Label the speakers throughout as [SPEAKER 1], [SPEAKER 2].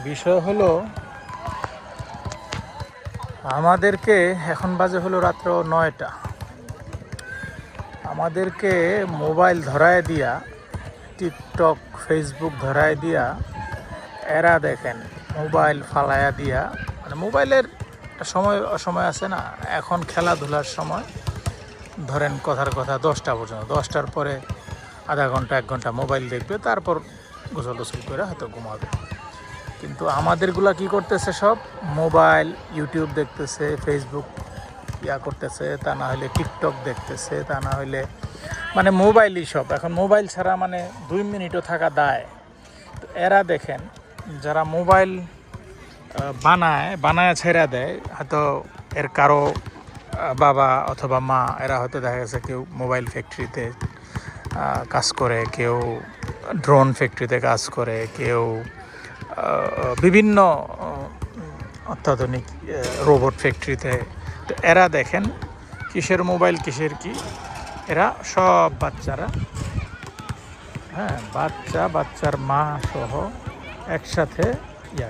[SPEAKER 1] বিষয় হলো আমাদেরকে এখন বাজে হলো রাত্র 9টা। আমাদেরকে মোবাইল ধরায় দিয়া, টিকটক ফেসবুক ধরায় দিয়া এরা দেখেন মোবাইল ফালায়া দিয়া, মানে মোবাইলের একটা সময় অসময় আছে না। এখন খেলাধুলার সময়, ধরেন কথার কথা 10টা পর্যন্ত, 10টার পরে আধা ঘন্টা 1 ঘন্টা মোবাইল দেখবে, তারপর গোসল টোসল করে হয়তো ঘুমাবে। কিন্তু আমাদেরগুলা কি করতেছে, সব মোবাইল ইউটিউব দেখতেছে, ফেসবুক করতেছে, তা না হলে টিকটক দেখতেছে, তা না হলে মানে মোবাইলই সব। এখন মোবাইল ছাড়া মানে 2 মিনিটও থাকা দায়। তো এরা দেখেন যারা মোবাইল বানায় ছেড়ে দেয়, হয়তো এর কারো বাবা অথবা মা, এরা হয়তো দেখা গেছে কেউ মোবাইল ফ্যাক্টরিতে কাজ করে, কেউ ড্রোন ফ্যাক্টরিতে কাজ করে, কেউ বিভিন্ন অত্যাধুনিক রোবট ফ্যাক্টরিতে। তো এরা দেখেন কিসের মোবাইল কিসের কি, এরা সব বাচ্চারা, হ্যাঁ বাচ্চার মা সহ একসাথে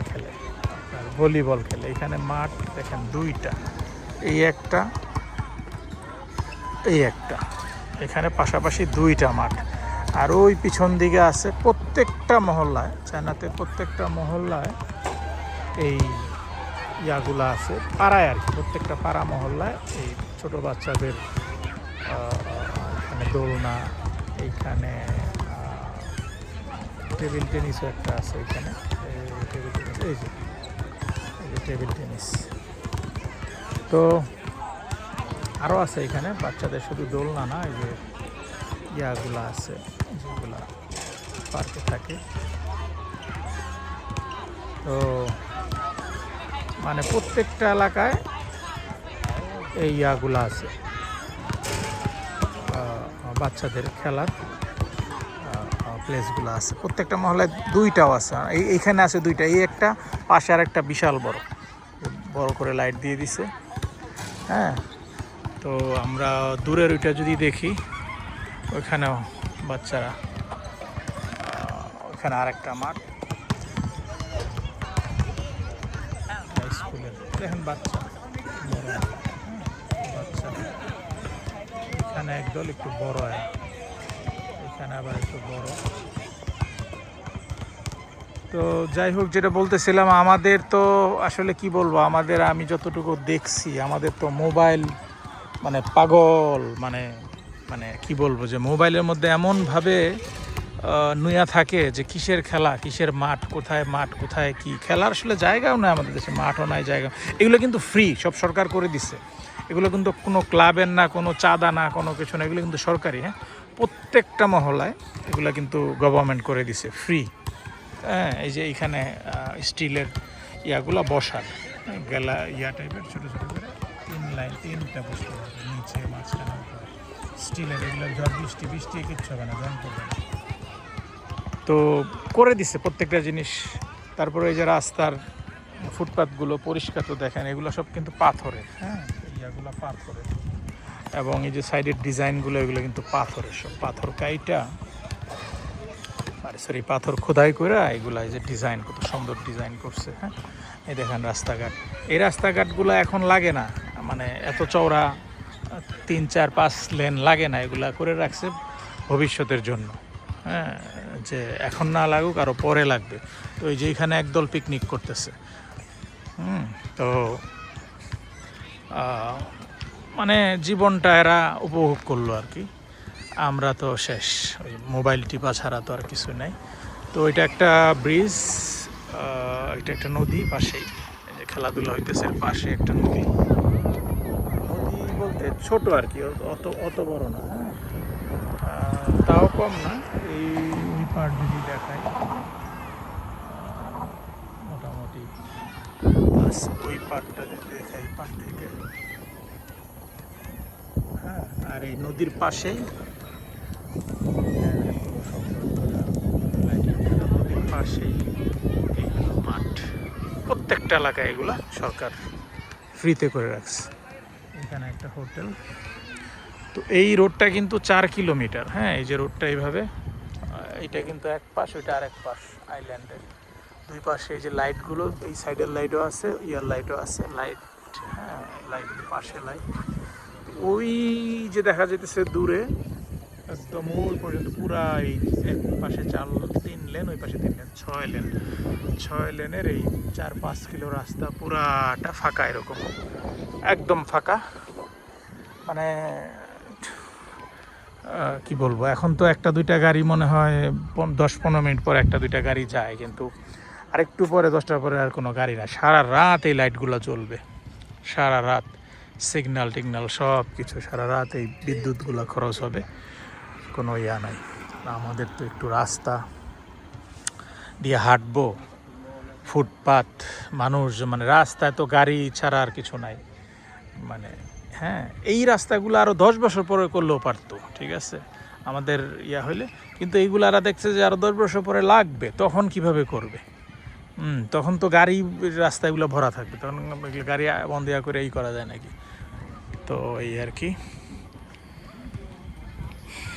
[SPEAKER 1] খেলে, আপনার ভলিবল খেলে। এখানে মাঠ দেখেন 2টা, এই একটা এখানে পাশাপাশি 2টা মাঠ। আর ওই পিছন দিকে আছে প্রত্যেকটা মহল্লায়, চায়নাতে প্রত্যেকটা মহল্লায় এই ইয়াগুলা আছে, পাড়ায় আর কি, প্রত্যেকটা পাড়া মহল্লায় এই ছোট বাচ্চাদের এখানে দোলনা, এইখানে টেবিল টেনিসও একটা আছে। এখানে টেবিল টেনিস, এই যে টেবিল টেনিস। তো আরও আছে এখানে বাচ্চাদের, শুধু দোলনা না, এই যে ইয়াগুলা আছে যেগুলা পার্কে থাকে। তো মানে প্রত্যেকটা এলাকায় এই ইয়াগুলা আছে, বাচ্চাদের খেলার প্লেসগুলো আছে। প্রত্যেকটা মহল্লায় 2টাও আছে, এইখানে আছে 2টা, এই একটা, পাশে আর একটা বিশাল বড় করে লাইট দিয়ে দিছে। হ্যাঁ, তো আমরা দূরের ওইটা যদি দেখি, ওইখানেও বাচ্চারা, ওইখানে আরেকটা মাঠ স্কুলের, দেখেন বাচ্চা এখানে একদল একটু বড় হয়, এখানে আবার একটু বড়। তো যাই হোক, যেটা বলতেছিলাম, আমাদের তো আসলে কি বলবো, আমি যতটুকু দেখছি, আমাদের তো মোবাইল মানে পাগল, মানে মানে কি বলবো, যে মোবাইলের মধ্যে এমনভাবে নুয়া থাকে যে কিসের খেলা, কিসের মাঠ কোথায় কি খেলার আসলে জায়গাও নয় আমাদের দেশে, মাঠও নাই, জায়গা। এগুলো কিন্তু ফ্রি, সব সরকার করে দিছে। এগুলো কিন্তু কোনো ক্লাবের না, কোনো চাঁদা না, কোনো কিছু না, এগুলো কিন্তু সরকারি। হ্যাঁ, প্রত্যেকটা মহলায় এগুলো কিন্তু গভর্নমেন্ট করে দিছে ফ্রি। হ্যাঁ, এই যে এইখানে স্টিলের ইয়াগুলা বসার, গেলা টাইপের ছোটো ছোটো করে 3টা বসতে হবে, নিচে মাঝখানে স্টিলের। এগুলো ঝড় বৃষ্টি কিচ্ছু হবে না, জং পড়বে না। তো করে দিছে প্রত্যেকটা জিনিস। তারপরে এই যে রাস্তার ফুটপাথগুলো পরিষ্কার, তো দেখেন এগুলো সব কিন্তু পাথরের। হ্যাঁ, ইয়াগুলো পাথরের, এবং এই যে সাইডের ডিজাইনগুলো, এগুলো কিন্তু পাথরের, সব পাথর কাইটা, পাথর খোদাই করে এগুলা, এই যে ডিজাইন, কত সুন্দর ডিজাইন করছে। হ্যাঁ, এই দেখেন রাস্তাঘাট, এই রাস্তাঘাটগুলো এখন লাগে না, মানে এত চওড়া 3, 4, 5 লেন লাগে না, এগুলা করে রাখছে ভবিষ্যতের জন্য। হ্যাঁ, যে এখন না লাগুক, আরও পরে লাগবে। তো এই যে এখানে একদল পিকনিক করতেছে। তো মানে জীবনটা এরা উপভোগ করলো আর কি। আমরা তো শেষ, ওই মোবাইল টিপা ছাড়া তো আর কিছু নাই। তো এটা একটা ব্রিজ, এটা একটা নদী পাশেই, এই যে খেলাধুলা হইতেছে, পাশে একটা নদী বলতে ছোট আর কি, অত বড় না। হ্যাঁ, তাও কম না। এই ওই পার্ট যদি দেখাই, মোটামুটি ওই পার্টটা যদি দেখাই, পার্ট থেকে। হ্যাঁ, আর এই নদীর পাশেই নদীর পাশেই এইগুলো মাঠ। প্রত্যেকটা এলাকায় এগুলা সরকার ফ্রিতে করে রাখছে। এখানে একটা হোটেল। তো এই রোডটা কিন্তু 4 কিলোমিটার। হ্যাঁ, এই যে রোডটা এইভাবে, এটা কিন্তু এক পাশ, ওইটা আরেক পাশ আইল্যান্ডের। দুই পাশে এই যে লাইটগুলো, এই সাইডের লাইটও আছে, ইয়ার লাইটও আছে, লাইট, হ্যাঁ লাইট পাশে লাইট। ওই যে দেখা যেতেছে দূরে একদম ওই পর্যন্ত পুরা এই এক পাশে 3 লেন, ওই পাশে 3 লেন, 6 লেন, 6 লেনের এই 4-5 কিলো রাস্তা পুরাটা ফাঁকা, এরকম একদম ফাঁকা। মানে কি বলবো, এখন তো একটা দুইটা গাড়ি মনে হয় 10-15 মিনিট পর একটা দুইটা গাড়ি যায়, কিন্তু আরেকটু পরে 10টার পরে আর কোনো গাড়ি না। সারা রাত এই লাইটগুলো চলবে, সারা রাত সিগন্যাল টিগনাল সব কিছু, সারা রাত এই বিদ্যুৎগুলো খরচ হবে, কোনো ইয়া নাই। আমাদের তো একটু রাস্তা দিয়ে হাঁটবো, ফুটপাত, মানুষ, মানে রাস্তায় তো গাড়ি ছাড়া আর কিছু নাই। মানে হ্যাঁ, এই রাস্তাগুলো আরও 10 বছর পরে করলেও পারতো, ঠিক আছে, আমাদের ইয়া হইলে। কিন্তু এইগুলো এরা দেখছে যে আরও 10 বছর পরে লাগবে, তখন কিভাবে করবে? তখন তো গাড়ি রাস্তাগুলো ভরা থাকবে, তখন গাড়ি বন্ধ করে এই করা যায় নাকি? তো এই আর কি।